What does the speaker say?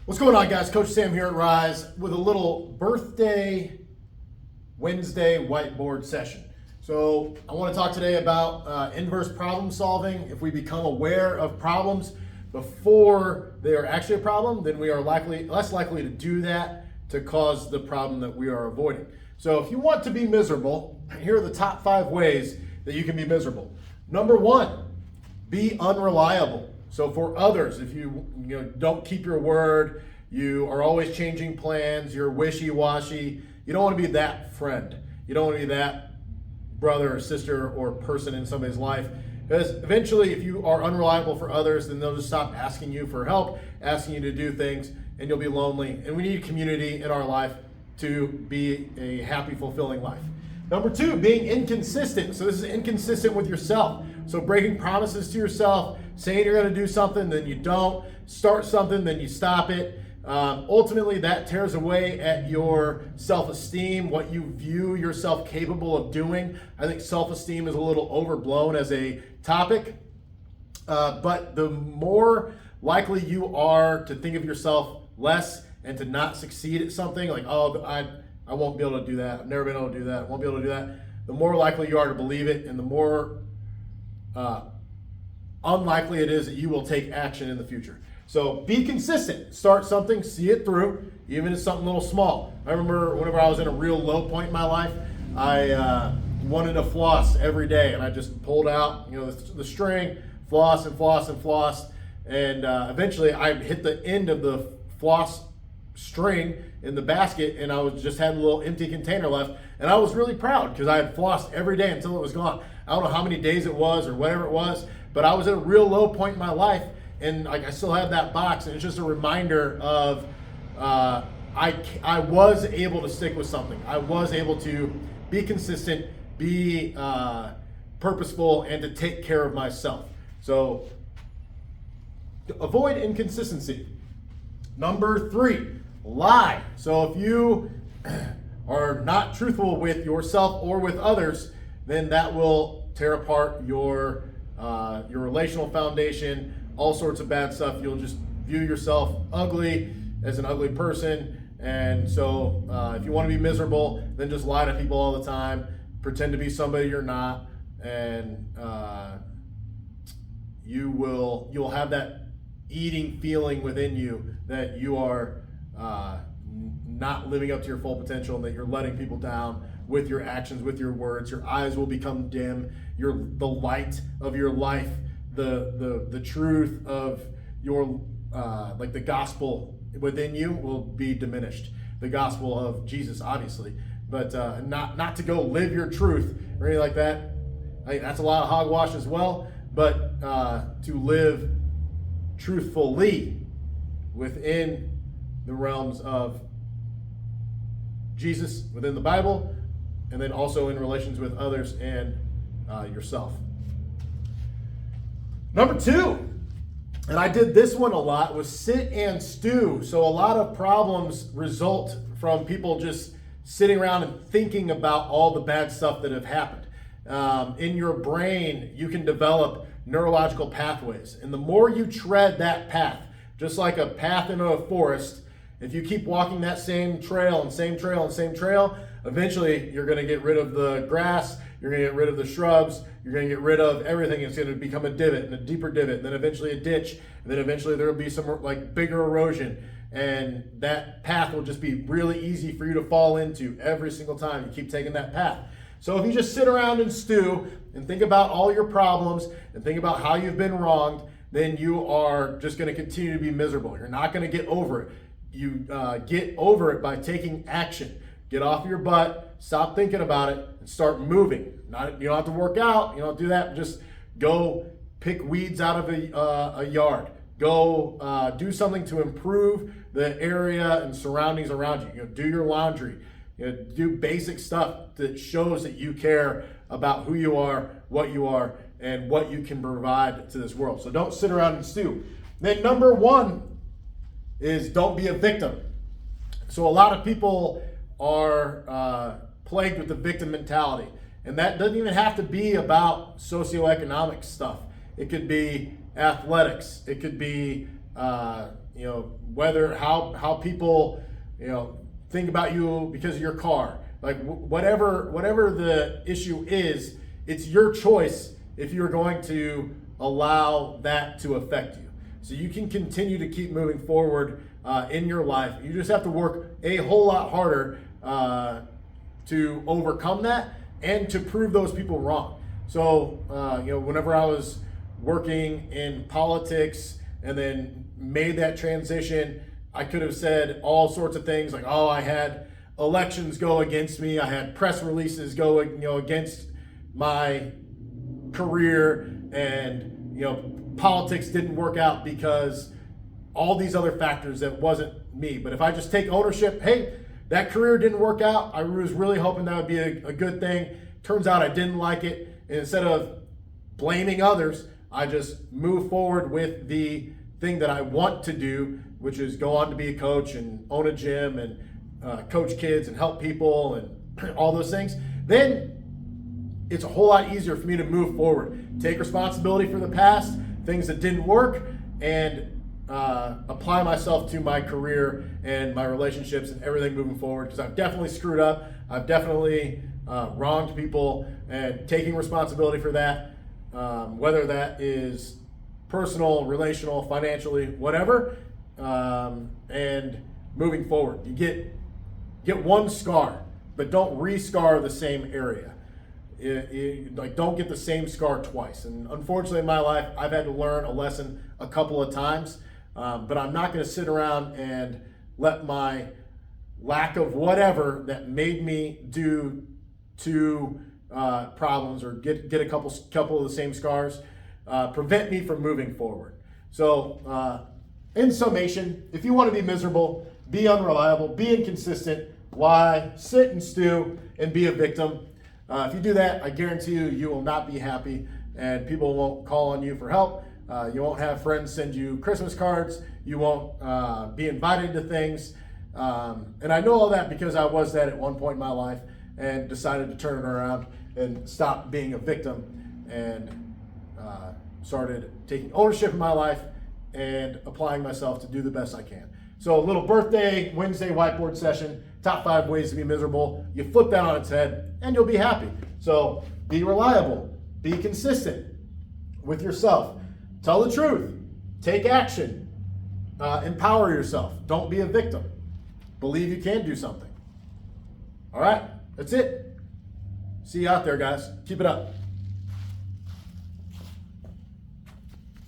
What's going on, guys? Coach Sam here at Rise with a little birthday Wednesday whiteboard session. So I want to talk today about inverse problem solving. If we become aware of problems before they are actually a problem, then we are less likely to do that to cause the problem that we are avoiding. So if you want to be miserable, here are the top 5 ways that you can be miserable. Number 1, be unreliable. So for others, if you don't keep your word, you are always changing plans, you're wishy-washy, you don't want to be that friend. You don't want to be that brother or sister or person in somebody's life. Because eventually, if you are unreliable for others, then they'll just stop asking you for help, asking you to do things, and you'll be lonely. And we need community in our life to be a happy, fulfilling life. Number 2, being inconsistent. So this is inconsistent with yourself. So breaking promises to yourself, saying you're going to do something, then you don't. Start something, then you stop it. Ultimately, that tears away at your self-esteem, what you view yourself capable of doing. I think self-esteem is a little overblown as a topic. But the more likely you are to think of yourself less and to not succeed at something, like, oh, I won't be able to do that. I've never been able to do that. I won't be able to do that. The more likely you are to believe it, and the more unlikely it is that you will take action in the future. So be consistent. Start something, see it through, even if it's something a little small. I remember whenever I was in a real low point in my life, I wanted to floss every day, and I just pulled out, the string, floss and floss and floss, and eventually I hit the end of the floss string in the basket, and I just had a little empty container left, and I was really proud because I had flossed every day until it was gone. I don't know how many days it was or whatever it was, but I was at a real low point in my life, and I still have that box, and it's just a reminder of I was able to stick with something. I was able to be consistent, be purposeful, and to take care of myself. So avoid inconsistency. Number 3, lie. So if you are not truthful with yourself or with others, then that will tear apart your relational foundation, all sorts of bad stuff. You'll just view yourself ugly as an ugly person. And so if you want to be miserable, then just lie to people all the time, pretend to be somebody you're not, and you'll have that eating feeling within you that you are not living up to your full potential and that you're letting people down with your actions, with your words. Your eyes will become dim. The light of your life, the truth of your like the gospel within you will be diminished. The gospel of Jesus, obviously, but not to go live your truth or anything like that. I think that's a lot of hogwash as well. But to live truthfully within the realms of Jesus, within the Bible, and then also in relations with others and yourself. Number 2, and I did this one a lot, was sit and stew. So a lot of problems result from people just sitting around and thinking about all the bad stuff that have happened. In your brain, you can develop neurological pathways. And the more you tread that path, just like a path in a forest, if you keep walking that same trail and same trail and same trail, eventually you're going to get rid of the grass, you're going to get rid of the shrubs, you're going to get rid of everything. It's going to become a divot and a deeper divot, and then eventually a ditch, and then eventually there will be some like bigger erosion. And that path will just be really easy for you to fall into every single time you keep taking that path. So if you just sit around and stew and think about all your problems and think about how you've been wronged, then you are just going to continue to be miserable. You're not going to get over it. You get over it by taking action. Get off your butt, stop thinking about it, and start moving. You don't have to work out. You don't do that. Just go pick weeds out of a yard. Go do something to improve the area and surroundings around you. Do your laundry. Do basic stuff that shows that you care about who you are, and what you can provide to this world. So don't sit around and stew. Then number 1 is don't be a victim. So a lot of people are plagued with the victim mentality. And that doesn't even have to be about socioeconomic stuff. It could be athletics. It could be whether how people, think about you because of your car, like whatever the issue is, it's your choice if you're going to allow that to affect you. So you can continue to keep moving forward in your life. You just have to work a whole lot harder to overcome that and to prove those people wrong. So, whenever I was working in politics and then made that transition, I could have said all sorts of things like, oh, I had elections go against me. I had press releases go, against my career, and, politics didn't work out because all these other factors that wasn't me. But if I just take ownership, hey, that career didn't work out. I was really hoping that would be a good thing. Turns out I didn't like it. And instead of blaming others, I just move forward with the thing that I want to do, which is go on to be a coach and own a gym and coach kids and help people and all those things. Then it's a whole lot easier for me to move forward, take responsibility for the past, things that didn't work, and apply myself to my career and my relationships and everything moving forward, because I've definitely screwed up. I've definitely wronged people, and taking responsibility for that, whether that is personal, relational, financially, whatever, and moving forward. You get one scar, but don't re-scar the same area. Don't get the same scar twice. And unfortunately in my life, I've had to learn a lesson a couple of times, but I'm not going to sit around and let my lack of whatever that made me do two problems or get a couple of the same scars prevent me from moving forward. So in summation, if you want to be miserable, be unreliable, be inconsistent, lie, sit and stew, and be a victim, if you do that, I guarantee you will not be happy, and people won't call on you for help. You won't have friends send you Christmas cards. You won't be invited to things. And I know all that because I was that at one point in my life and decided to turn it around and stop being a victim and started taking ownership of my life and applying myself to do the best I can. So a little birthday Wednesday whiteboard session, top 5 ways to be miserable. You flip that on its head and you'll be happy. So be reliable, be consistent with yourself, tell the truth, take action, empower yourself. Don't be a victim. Believe you can do something. All right, that's it. See you out there, guys. Keep it up.